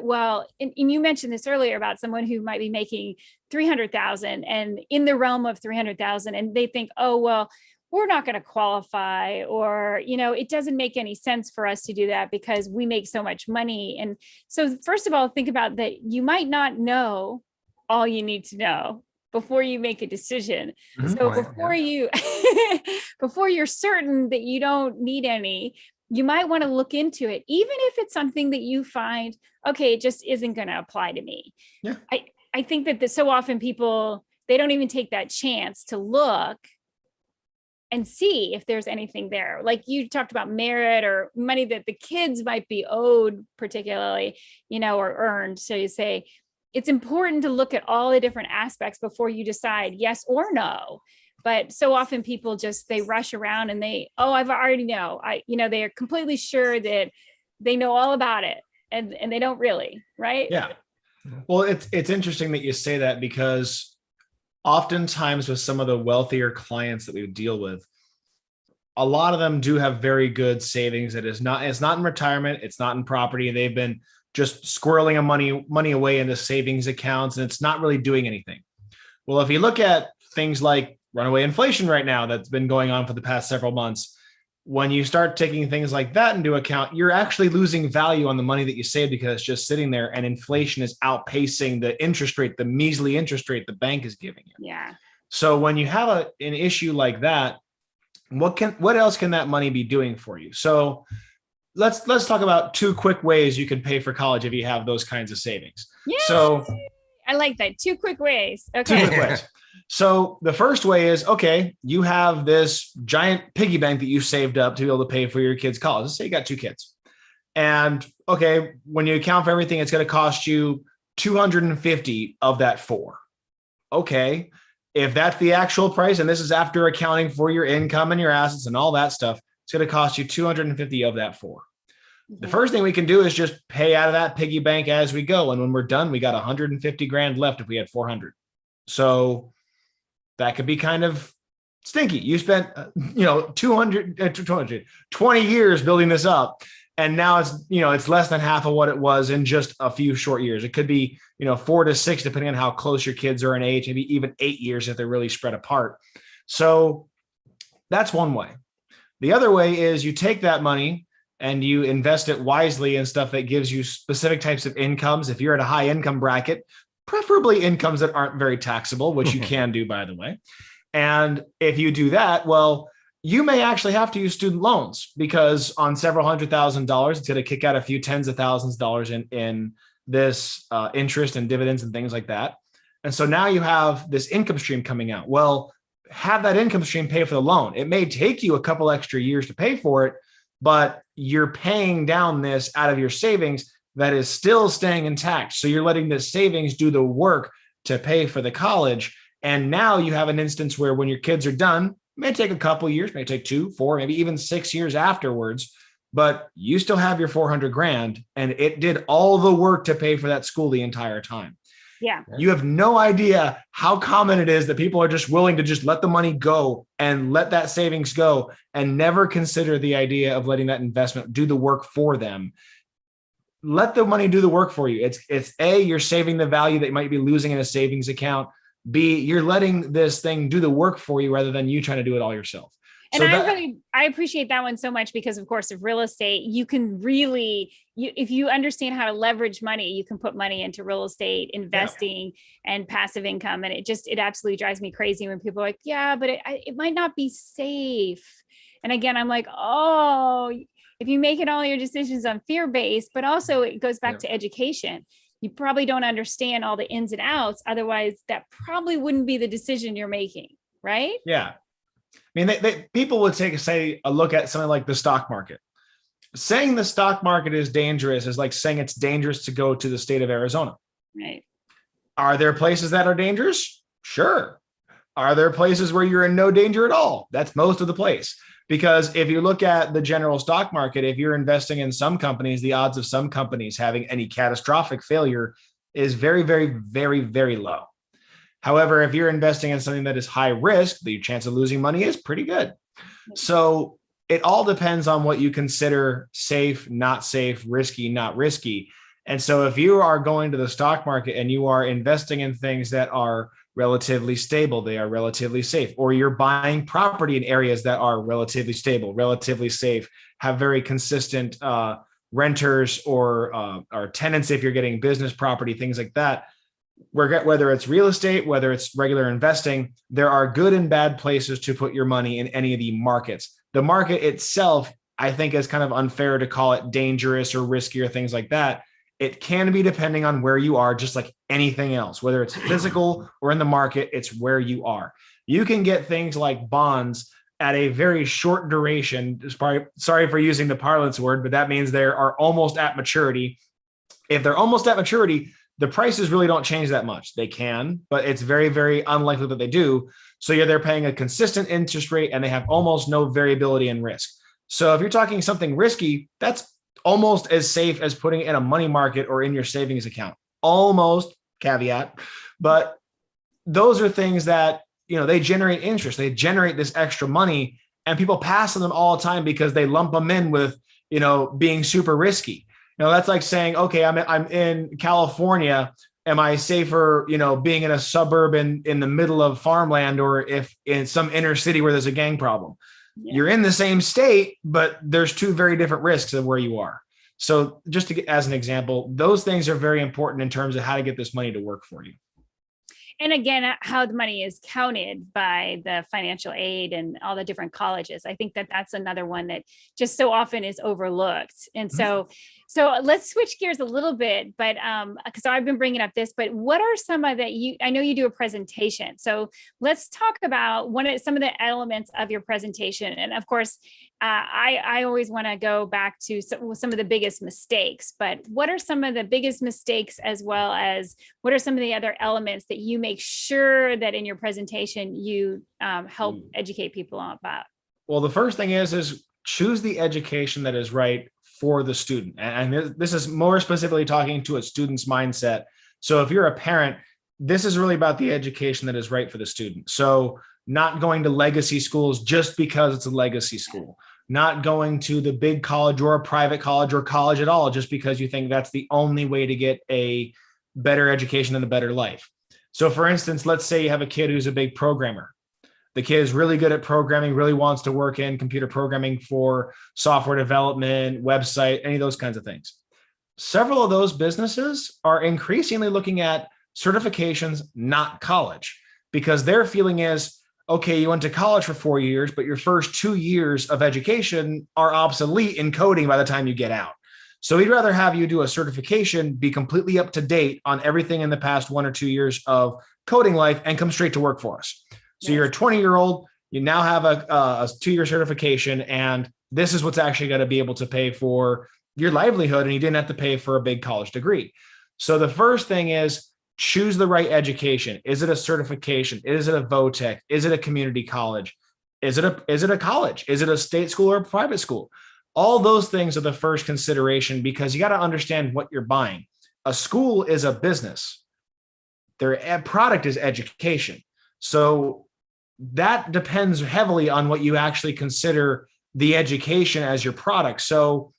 and you mentioned this earlier about someone who might be making 300,000 and in the realm of 300,000, and they think, oh, well, we're not going to qualify, or, it doesn't make any sense for us to do that because we make so much money. And so first of all, think about that. You might not know all you need to know before you make a decision. So before you're certain that you don't need any, you might want to look into it, even if it's something that you find, okay, it just isn't going to apply to me. Yeah. I think that so often people, they don't even take that chance to look and see if there's anything there. Like you talked about merit or money that the kids might be owed particularly, or earned. So you say, it's important to look at all the different aspects before you decide yes or no. But so often people they rush around and I've already know. They are completely sure that they know all about it and they don't really, right? Yeah. Well, it's interesting that you say that because oftentimes with some of the wealthier clients that we deal with, a lot of them do have very good savings. It's not in retirement. It's not in property. They've been just squirreling money away into savings accounts, and it's not really doing anything. Well, if you look at things like runaway inflation right now, that's been going on for the past several months, when you start taking things like that into account, you're actually losing value on the money that you save because it's just sitting there, and inflation is outpacing the interest rate, the measly interest rate the bank is giving you. Yeah. So when you have an issue like that, what else can that money be doing for you? So let's talk about 2 quick ways you can pay for college if you have those kinds of savings. Yeah. So I like that. 2 quick ways. Okay. 2 quick ways. So the first way is, okay, you have this giant piggy bank that you saved up to be able to pay for your kids' college. Let's say you got 2 kids. And okay, when you account for everything, it's going to cost you $250 of that 4. Okay. If that's the actual price, and this is after accounting for your income and your assets and all that stuff, it's going to cost you $250 of that 4. The first thing we can do is just pay out of that piggy bank as we go. And when we're done, we got 150 grand left if we had 400. So that could be kind of stinky. You spent, 20 years building this up. And now it's less than half of what it was in just a few short years. It could be, 4 to 6, depending on how close your kids are in age, maybe even 8 years if they're really spread apart. So that's one way. The other way is you take that money and you invest it wisely in stuff that gives you specific types of incomes. If you're at a high income bracket, preferably incomes that aren't very taxable, which you can do, by the way. And if you do that, well, you may actually have to use student loans because on several $100,000, it's going to kick out a few tens of thousands of dollars in this interest and dividends and things like that. And so now you have this income stream coming out. Well, have that income stream pay for the loan. It may take you a couple extra years to pay for it, but you're paying down this out of your savings that is still staying intact. So you're letting the savings do the work to pay for the college. And now you have an instance where when your kids are done, may take a couple years, may take 2, 4, maybe even 6 years afterwards, but you still have your 400 grand and it did all the work to pay for that school the entire time. Yeah. You have no idea how common it is that people are just willing to just let the money go and let that savings go and never consider the idea of letting that investment do the work for them. Let the money do the work for you. It's A, you're saving the value that you might be losing in a savings account. B, you're letting this thing do the work for you rather than you trying to do it all yourself. And so I appreciate that one so much because, of course, of real estate, you can really, if you understand how to leverage money, you can put money into real estate investing and passive income. And it absolutely drives me crazy when people are like, yeah, but it might not be safe. And again, I'm like, oh, if you make it all your decisions on fear-based, but also it goes back to education. You probably don't understand all the ins and outs. Otherwise, that probably wouldn't be the decision you're making, right? Yeah. I mean, people would say a look at something like the stock market. Saying the stock market is dangerous is like saying it's dangerous to go to the state of Arizona. Right. Are there places that are dangerous? Sure. Are there places where you're in no danger at all? That's most of the place. Because if you look at the general stock market, if you're investing in some companies, the odds of some companies having any catastrophic failure is very, very, very, very low. However, if you're investing in something that is high risk, the chance of losing money is pretty good. So it all depends on what you consider safe, not safe, risky, not risky. And so if you are going to the stock market and you are investing in things that are relatively stable, they are relatively safe, or you're buying property in areas that are relatively stable, relatively safe, have very consistent renters or tenants if you're getting business property, things like that, whether it's real estate, whether it's regular investing, there are good and bad places to put your money in any of the markets. The market itself, I think, is kind of unfair to call it dangerous or risky or things like that. It can be depending on where you are, just like anything else, whether it's physical or in the market, it's where you are. You can get things like bonds at a very short duration. Sorry for using the parlance word, but that means they are almost at maturity. If they're almost at maturity, the prices really don't change that much. They can, but it's very, very unlikely that they do. So yeah, they're paying a consistent interest rate and they have almost no variability in risk. So if you're talking something risky, that's almost as safe as putting it in a money market or in your savings account. Almost, caveat, but those are things that, they generate interest. They generate this extra money and people pass on them all the time because they lump them in with, being super risky. That's like saying, okay, I'm in California. Am I safer, being in a suburb in the middle of farmland, or if in some inner city where there's a gang problem? Yeah. You're in the same state, but there's two very different risks of where you are. So just to get as an example, those things are very important in terms of how to get this money to work for you. And again, how the money is counted by the financial aid and all the different colleges. I think that's another one that just so often is overlooked. And so let's switch gears a little bit, but because I've been bringing up this, but what are some of I know you do a presentation. So let's talk about some of the elements of your presentation. And of course, I always want to go back to some of the biggest mistakes, but what are some of the biggest mistakes, as well as what are some of the other elements that you make sure that in your presentation you help educate people about? Well, the first thing is choose the education that is right for the student. And this is more specifically talking to a student's mindset. So if you're a parent, this is really about the education that is right for the student. So not going to legacy schools just because it's a legacy school, not going to the big college or a private college or college at all, just because you think that's the only way to get a better education and a better life. So for instance, let's say you have a kid who's a big programmer. The kid is really good at programming, really wants to work in computer programming for software development, website, any of those kinds of things. Several of those businesses are increasingly looking at certifications, not college, because their feeling is, okay, you went to college for 4 years, but your first 2 years of education are obsolete in coding by the time you get out. So we'd rather have you do a certification, be completely up to date on everything in the past 1 or 2 years of coding life, and come straight to work for us. So you're a 20-year-old, you now have a 2-year certification, and this is what's actually going to be able to pay for your livelihood, and you didn't have to pay for a big college degree. So the first thing is choose the right education. Is it a certification? Is it a VOTEC? Is it a community college? Is it a college? Is it a state school or a private school? All those things are the first consideration, because you got to understand what you're buying. A school is a business. Their product is education. So that depends heavily on what you actually consider the education as your product. So,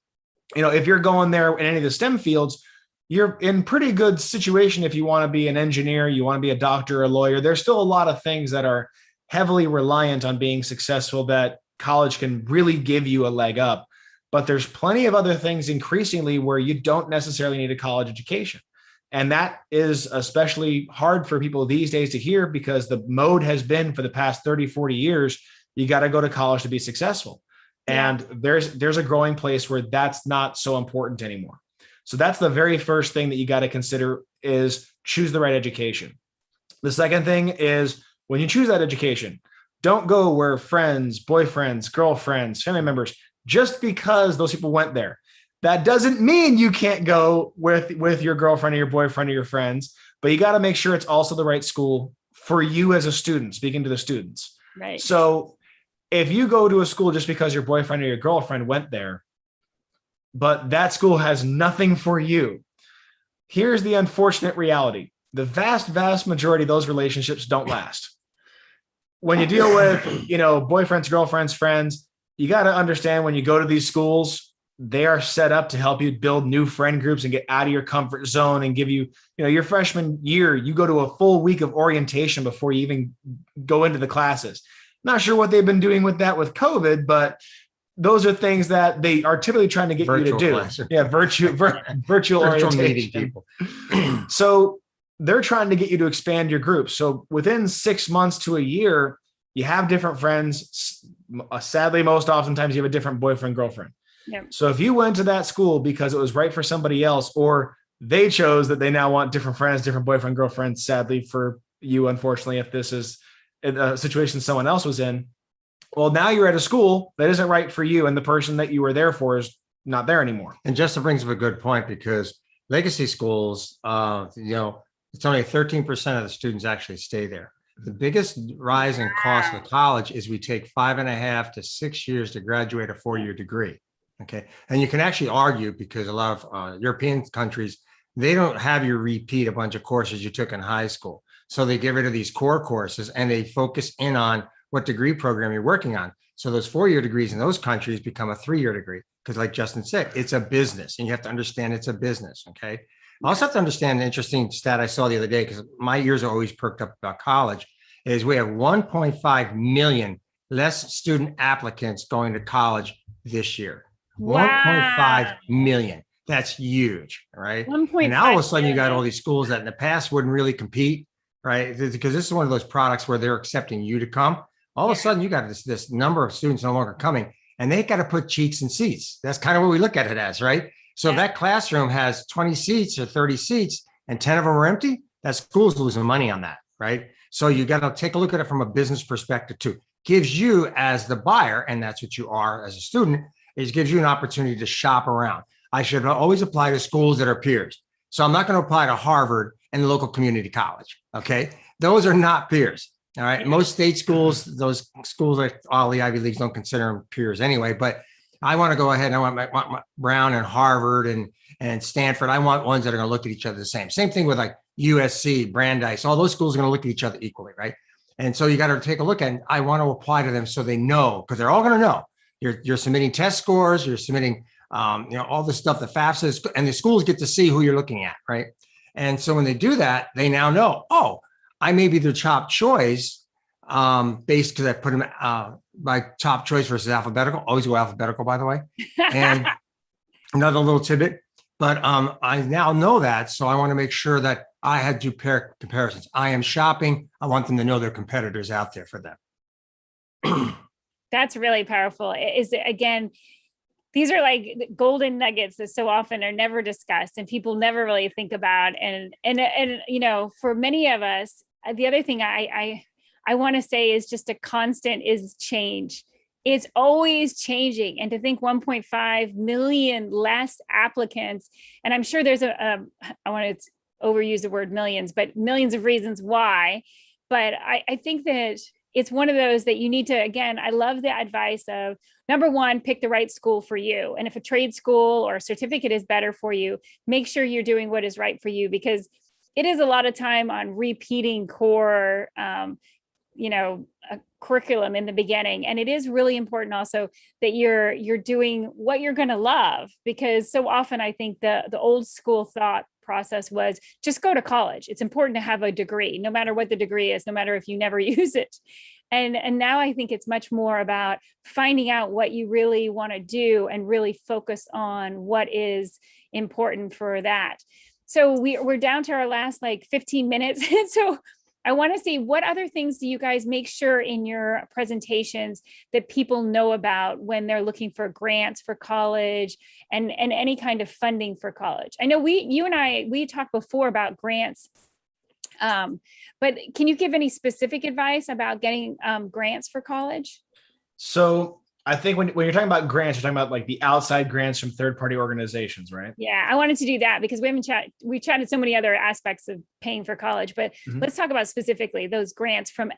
if you're going there in any of the STEM fields, you're in pretty good situation. If you want to be an engineer, you want to be a doctor, a lawyer, there's still a lot of things that are heavily reliant on being successful that college can really give you a leg up. But there's plenty of other things increasingly where you don't necessarily need a college education. And that is especially hard for people these days to hear, because the mode has been for the past 30, 40 years, you got to go to college to be successful. Yeah. And there's a growing place where that's not so important anymore. So that's the very first thing that you got to consider, is choose the right education. The second thing is, when you choose that education, don't go where friends, boyfriends, girlfriends, family members, just because those people went there. That doesn't mean you can't go with your girlfriend or your boyfriend or your friends, but you got to make sure it's also the right school for you as a student, speaking to the students. Right. So if you go to a school just because your boyfriend or your girlfriend went there, but that school has nothing for you, here's the unfortunate reality. The vast, vast majority of those relationships don't last. When you deal with, boyfriends, girlfriends, friends, you got to understand, when you go to these schools, they are set up to help you build new friend groups and get out of your comfort zone and give you, your freshman year, you go to a full week of orientation before you even go into the classes. Not sure what they've been doing with that with COVID, but those are things that they are typically trying to get virtual you to do. Class. Yeah, virtual orientation. Meeting people. So they're trying to get you to expand your group. So within 6 months to a year, you have different friends. Sadly, most oftentimes you have a different boyfriend, girlfriend. Yep. So if you went to that school because it was right for somebody else, or they chose that they now want different friends, different boyfriend, girlfriends, sadly for you, unfortunately, if this is a situation someone else was in, well, now you're at a school that isn't right for you, and the person that you were there for is not there anymore. And Justin brings up a good point, because legacy schools, it's only 13% of the students actually stay there. The biggest rise in cost of college is we take 5.5 to 6 years to graduate a 4-year degree. Okay. And you can actually argue, because a lot of European countries, they don't have you repeat a bunch of courses you took in high school. So they get rid of these core courses and they focus in on what degree program you're working on. So those 4-year degrees in those countries become a 3-year degree, because like Justin said, it's a business and you have to understand it's a business. Okay. I also have to understand an interesting stat I saw the other day, because my ears are always perked up about college, is we have 1.5 million less student applicants going to college this year. Wow. 1.5 million. That's huge, right? And now all of a sudden you got all these schools that in the past wouldn't really compete, right? Because this is one of those products where they're accepting you to come. All of a sudden you got this number of students no longer coming, and they got to put cheeks in seats. That's kind of what we look at it as, right? So if that classroom has 20 seats or 30 seats and 10 of them are empty, that school's losing money on that, right? So you got to take a look at it from a business perspective too. Gives you as the buyer, and that's what you are as a student, is gives you an opportunity to shop around. I should always apply to schools that are peers. So I'm not going to apply to Harvard and the local community college, okay? Those are not peers, all right? Most state schools, those schools like all the Ivy Leagues don't consider them peers anyway, but I want to go ahead and I want my Brown and Harvard and Stanford. I want ones that are going to look at each other the same. Same thing with like USC, Brandeis, all those schools are going to look at each other equally, right? And so you got to take a look, and I want to apply to them so they know, because they're all going to know. You're submitting test scores, you're submitting all the stuff, the FAFSA, and the schools get to see who you're looking at, right? And so when they do that, they now know, oh, I may be their top choice based, because I put them by top choice versus alphabetical. Always go alphabetical, by the way. And another little tidbit, but I now know that, so I want to make sure that I had to pair comparisons. I am shopping. I want them to know their competitors out there for them. That's really powerful. Again, these are like golden nuggets that so often are never discussed and people never really think about. And for many of us, the other thing I want to say is just a constant is change. It's always changing. And to think 1.5 million less applicants, and I'm sure there's I want to overuse the word millions, but millions of reasons why. But I think that it's one of those that you need to, again, I love the advice of number one, pick the right school for you. And if a trade school or a certificate is better for you, make sure you're doing what is right for you, because it is a lot of time on repeating core, a curriculum in the beginning. And it is really important also that you're doing what you're going to love, because so often I think the old school thought process was just go to college. It's important to have a degree, no matter what the degree is, no matter if you never use it. And now I think it's much more about finding out what you really want to do and really focus on what is important for that. So we're down to our last 15 minutes. So I want to see, what other things do you guys make sure in your presentations that people know about when they're looking for grants for college and any kind of funding for college? I know you and I talked before about grants, but can you give any specific advice about getting grants for college? So I think when you're talking about grants, you're talking about the outside grants from third-party organizations, right? Yeah, I wanted to do that because we chatted so many other aspects of paying for college, but let's talk about specifically those grants from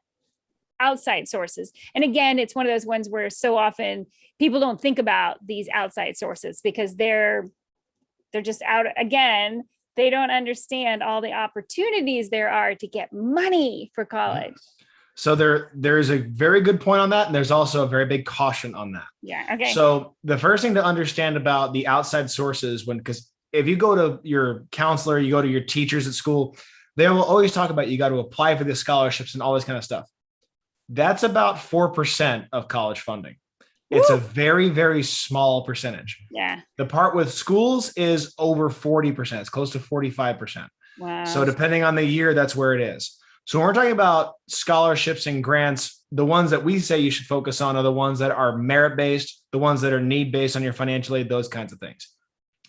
outside sources. And again, it's one of those ones where so often people don't think about these outside sources because they're just out. Again, they don't understand all the opportunities there are to get money for college. So there's a very good point on that. And there's also a very big caution on that. Yeah. Okay. So the first thing to understand about the outside sources, because if you go to your counselor, you go to your teachers at school, they will always talk about, you got to apply for the scholarships and all this kind of stuff. That's about 4% of college funding. It's a very, very small percentage. Yeah. The part with schools is over 40%. It's close to 45%. Wow. So depending on the year, that's where it is. So when we're talking about scholarships and grants, the ones that we say you should focus on are the ones that are merit-based, the ones that are need-based on your financial aid, those kinds of things.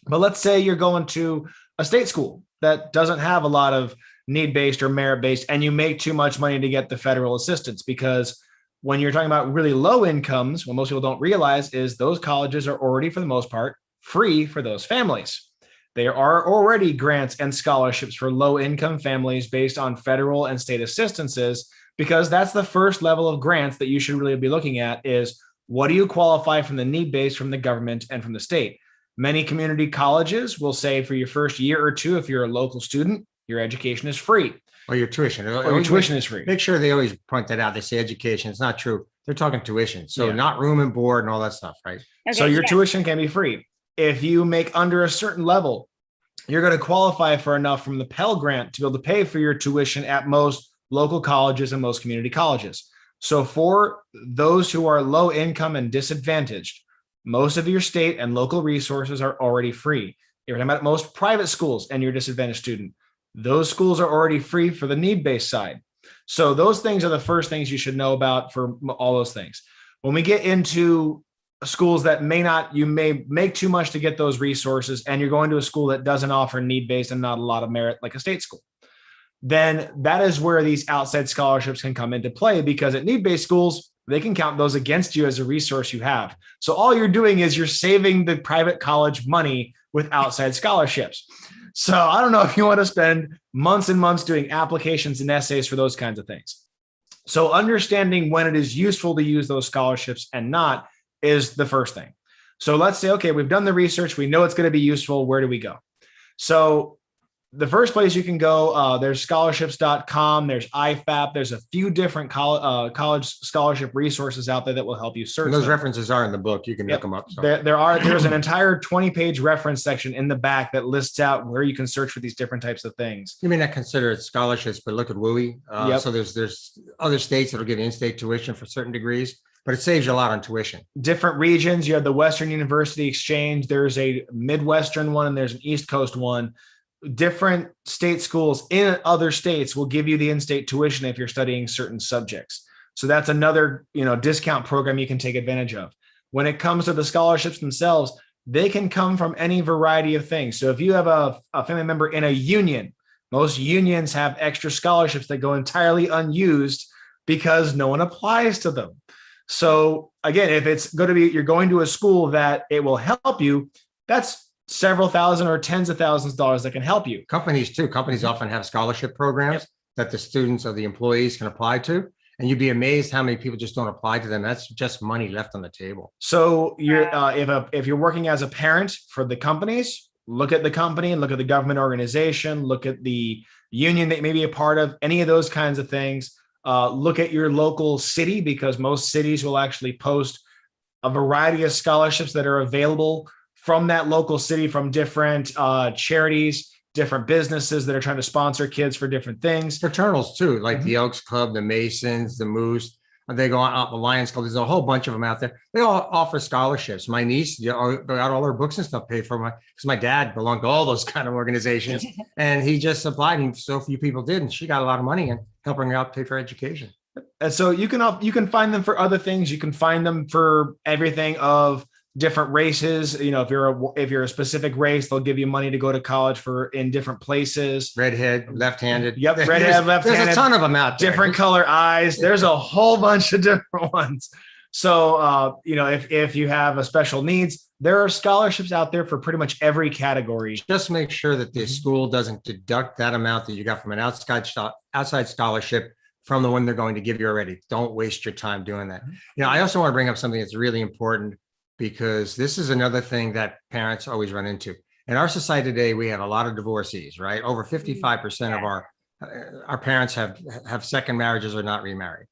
But let's say you're going to a state school that doesn't have a lot of need-based or merit-based, and you make too much money to get the federal assistance, because when you're talking about really low incomes, what most people don't realize is those colleges are already, for the most part, free for those families. There are already grants and scholarships for low-income families based on federal and state assistances, because that's the first level of grants that you should really be looking at is, what do you qualify from the need-based, from the government and from the state? Many community colleges will say for your first year or two, if you're a local student, your education is free. Or your tuition. Or your tuition is free. Make sure they always point that out. They say education. It's not true. They're talking tuition. So not room and board and all that stuff, right? Okay, so your tuition can be free. If you make under a certain level, you're going to qualify for enough from the Pell Grant to be able to pay for your tuition at most local colleges and most community colleges. So for those who are low income and disadvantaged, most of your state and local resources are already free. You're talking about most private schools and your disadvantaged student. Those schools are already free for the need-based side. So those things are the first things you should know about for all those things. When we get into schools that you may make too much to get those resources, and you're going to a school that doesn't offer need-based and not a lot of merit, like a state school, then that is where these outside scholarships can come into play, because at need-based schools, they can count those against you as a resource you have. So all you're doing is you're saving the private college money with outside scholarships. So I don't know if you want to spend months and months doing applications and essays for those kinds of things. So understanding when it is useful to use those scholarships and not is the first thing. So let's say, okay, we've done the research. We know it's going to be useful. Where do we go? So the first place you can go, there's scholarships.com, there's IFAP, there's a few different college scholarship resources out there that will help you search. And those references are in the book. You can look them up. So. There's an entire 20-page reference section in the back that lists out where you can search for these different types of things. You may not consider it scholarships, but look at WUI. So there's other states that'll give you in-state tuition for certain degrees, but it saves you a lot on tuition. Different regions, you have the Western University Exchange, there's a Midwestern one, and there's an East Coast one. Different state schools in other states will give you the in-state tuition if you're studying certain subjects. So that's another, discount program you can take advantage of. When it comes to the scholarships themselves, they can come from any variety of things. So if you have a family member in a union, most unions have extra scholarships that go entirely unused because no one applies to them. So again, if it's going to be, you're going to a school that it will help you, that's several thousand or tens of thousands of dollars that can help you. Companies too. Companies often have scholarship programs that the students or the employees can apply to. And you'd be amazed how many people just don't apply to them. That's just money left on the table. So you're if you're working as a parent for the companies, look at the company and look at the government organization, look at the union that you may be a part of, any of those kinds of things. Look at your local city, because most cities will actually post a variety of scholarships that are available from that local city, from different charities, different businesses that are trying to sponsor kids for different things. Fraternals too, like the Elks Club, the Masons, the Moose. They go out the Lions Club. There's a whole bunch of them out there. They all offer scholarships. My niece got all her books and stuff paid for, because my dad belonged to all those kind of organizations, and he just applied, and so few people did, and she got a lot of money and helping her out pay for education. And so you can find them for other things. You can find them for everything of different races. You know, if you're a specific race, they'll give you money to go to college for in different places. Redhead, left-handed. Yep, redhead, left-handed. There's a ton of them out there. Different color eyes. There's a whole bunch of different ones. So, you know, if you have a special needs, there are scholarships out there for pretty much every category. Just make sure that the school doesn't deduct that amount that you got from an outside scholarship from the one they're going to give you already. Don't waste your time doing that. You know, I also want to bring up something that's really important, because this is another thing that parents always run into. In our society today, we have a lot of divorcees, right? Over 55% of our parents have second marriages or not remarried.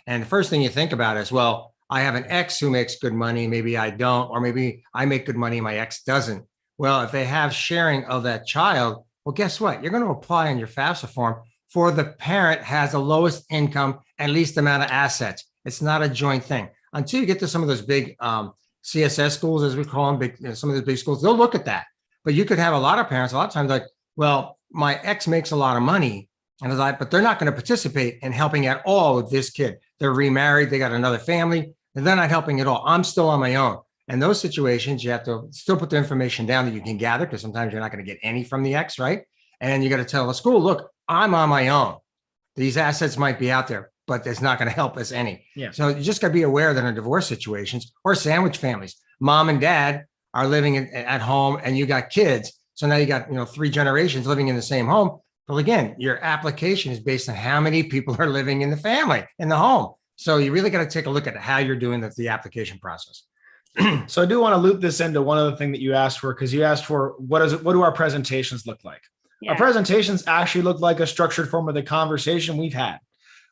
And the first thing you think about is, well, I have an ex who makes good money, maybe I don't, or maybe I make good money, my ex doesn't. Well, if they have sharing of that child, well, guess what? You're going to apply on your FAFSA form for the parent has the lowest income and least amount of assets. It's not a joint thing. Until you get to some of those big CSS schools, as we call them, some of the big schools, they'll look at that. But you could have a lot of parents, a lot of times, like, well, my ex makes a lot of money, and but they're not going to participate in helping at all with this kid. They're remarried, they got another family, and they're not helping at all. I'm still on my own. In those situations, you have to still put the information down that you can gather, because sometimes you're not going to get any from the ex, right? And you got to tell the school, look, I'm on my own. These assets might be out there, but it's not going to help us any. Yeah. So you just got to be aware that in divorce situations or sandwich families, mom and dad are living at home, and you got kids. So now you got, 3 generations living in the same home. But again, your application is based on how many people are living in the family, in the home. So you really got to take a look at how you're doing the application process. So I do want to loop this into one other thing that you asked for, because you asked for what do our presentations look like? Yeah. Our presentations actually look like a structured form of the conversation we've had.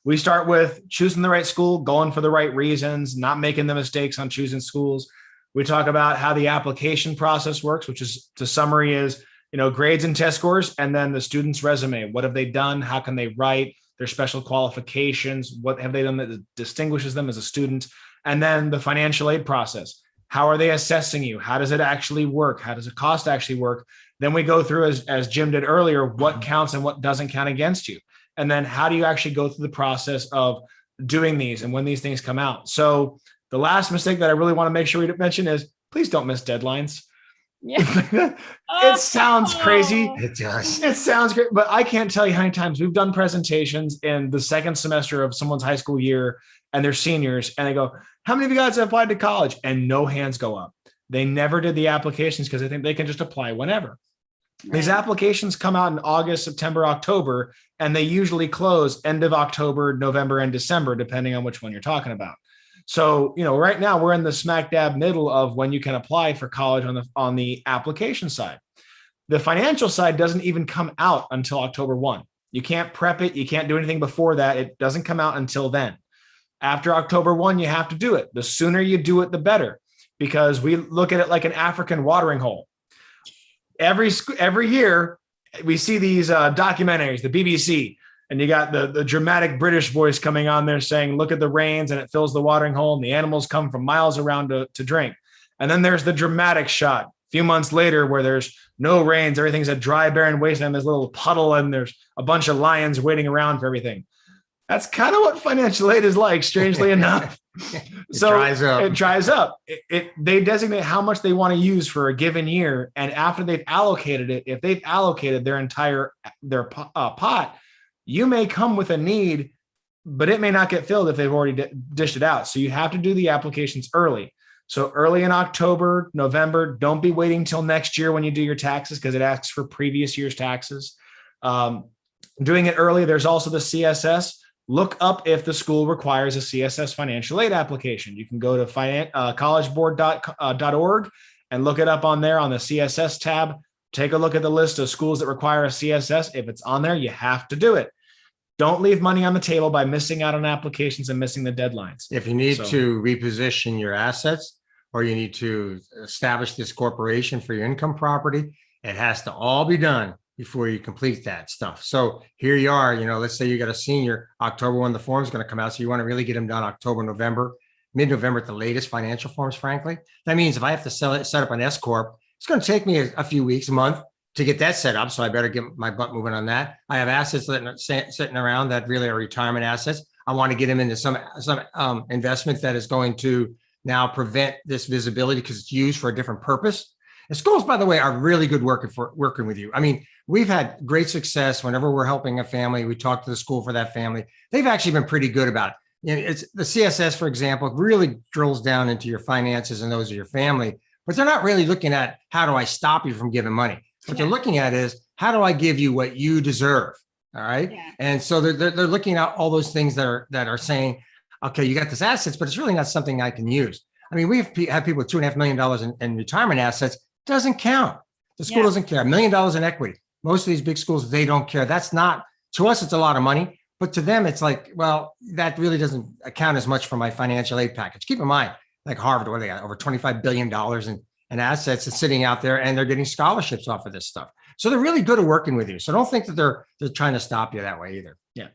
We start with choosing the right school, going for the right reasons, not making the mistakes on choosing schools. We talk about how the application process works, which is, the summary is, grades and test scores, and then the student's resume. What have they done? How can they write? Their special qualifications. What have they done that distinguishes them as a student? And then the financial aid process. How are they assessing you? How does it actually work? How does the cost actually work? Then we go through, as Jim did earlier, what counts and what doesn't count against you. And then how do you actually go through the process of doing these and when these things come out? So the last mistake that I really want to make sure we mention is, please don't miss deadlines. Yeah. It sounds crazy. It does. It sounds great, but I can't tell you how many times we've done presentations in the second semester of someone's high school year, and they're seniors, and they go, how many of you guys have applied to college? And no hands go up. They never did the applications because they think they can just apply whenever. Right. These applications come out in August, September, October, and they usually close end of October, November, and December, depending on which one you're talking about. So, right now we're in the smack dab middle of when you can apply for college on the application side. The financial side doesn't even come out until October 1. You can't prep it. You can't do anything before that. It doesn't come out until then. After October 1, you have to do it. The sooner you do it, the better, because we look at it like an African watering hole. Every year we see these documentaries, the BBC, and you got the dramatic British voice coming on there saying, look at the rains, and it fills the watering hole, and the animals come from miles around to drink. And then there's the dramatic shot a few months later where there's no rains. Everything's a dry, barren wasteland. There's a little puddle, and there's a bunch of lions waiting around for everything. That's kind of what financial aid is like, strangely enough. So it dries up. They designate how much they want to use for a given year. And after they've allocated it, if they've allocated their entire pot, you may come with a need, but it may not get filled if they've already dished it out. So you have to do the applications early. So early in October, November, don't be waiting till next year when you do your taxes, because it asks for previous year's taxes. Doing it early. There's also the CSS. look up if the school requires a CSS financial aid application. You can go to collegeboard.org and look it up on there on the CSS tab. Take a look at the list of schools that require a CSS. If it's on there, you have to do it. Don't leave money on the table by missing out on applications and missing the deadlines. If you need to reposition your assets, or you need to establish this corporation for your income property, it has to all be done before you complete that stuff. So here you are, let's say you got a senior, October 1, the form's going to come out. So you want to really get them done October, November, mid-November at the latest, financial forms, frankly. That means if I have to set up an S Corp, it's going to take me a few weeks, a month to get that set up. So I better get my butt moving on that. I have assets sitting around that really are retirement assets. I want to get them into some investment that is going to now prevent this visibility because it's used for a different purpose. And schools, by the way, are really good working with you. I mean, we've had great success whenever we're helping a family. We talk to the school for that family. They've actually been pretty good about it. It's the CSS, for example, really drills down into your finances and those of your family, but they're not really looking at how do I stop you from giving money. What they're looking at is how do I give you what you deserve? All right. Yeah. And so they're looking at all those things that are saying, okay, you got this assets, but it's really not something I can use. I mean, we have people with $2.5 million in retirement assets. Doesn't count. The school doesn't care. $1 million in equity. Most of these big schools, they don't care. That's not, to us, it's a lot of money, but to them, it's like, well, that really doesn't account as much for my financial aid package. Keep in mind, like Harvard, what they got, over $25 billion in assets and sitting out there, and they're getting scholarships off of this stuff. So they're really good at working with you. So don't think that they're trying to stop you that way either. Yeah.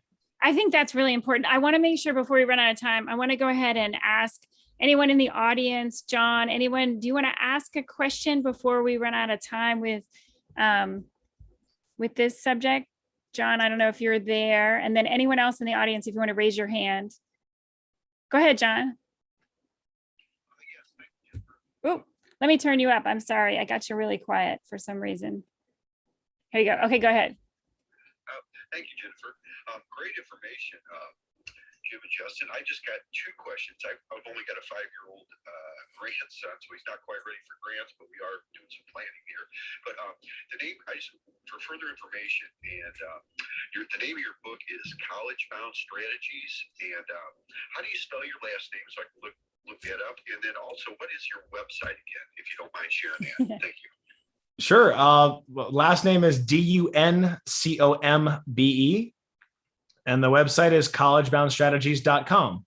I think that's really important. I want to make sure before we run out of time, I want to go ahead and ask anyone in the audience, John, anyone, do you want to ask a question before we run out of time with this subject? John, I don't know if you're there. And then anyone else in the audience, if you want to raise your hand. Go ahead, John. Oh, let me turn you up. I'm sorry. I got you really quiet for some reason. Here you go. Okay, go ahead. Thank you, Jennifer. Great information, Jim and Justin. I just got two questions. I've only got a 5-year-old grandson, so he's not quite ready for grants, but we are doing some planning here. But the name, for further information, and the name of your book is College Bound Strategies. And how do you spell your last name so I can look that up? And then also, what is your website again, if you don't mind sharing that? Thank you. Sure. Last name is Duncombe. And the website is collegeboundstrategies.com.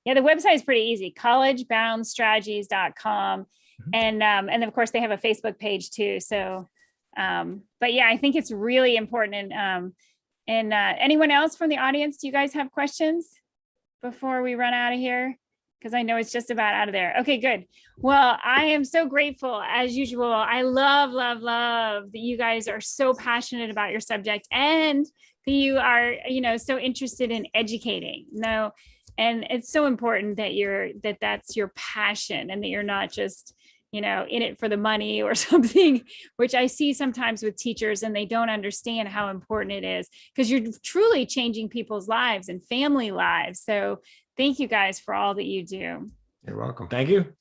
Yeah, the website is pretty easy, collegeboundstrategies.com. And of course, they have a Facebook page too. So, but yeah, I think it's really important. And anyone else from the audience, do you guys have questions before we run out of here? Because I know it's just about out of there. Okay, good. Well, I am so grateful as usual. I love that you guys are so passionate about your subject and that you are, so interested in educating. And it's so important that that's your passion and that you're not just, in it for the money or something, which I see sometimes with teachers, and they don't understand how important it is because you're truly changing people's lives and family lives. So thank you guys for all that you do. You're welcome. Thank you.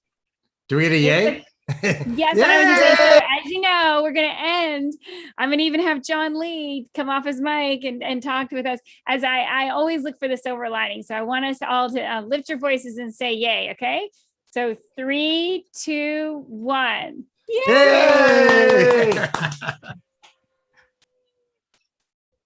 Do we get a yay? Yes, I was just saying, as you know, we're going to end. I'm going to even have John Lee come off his mic and talk with us, as I always look for the silver lining. So I want us all to lift your voices and say yay, okay? So 3, 2, 1. Yay! Yay!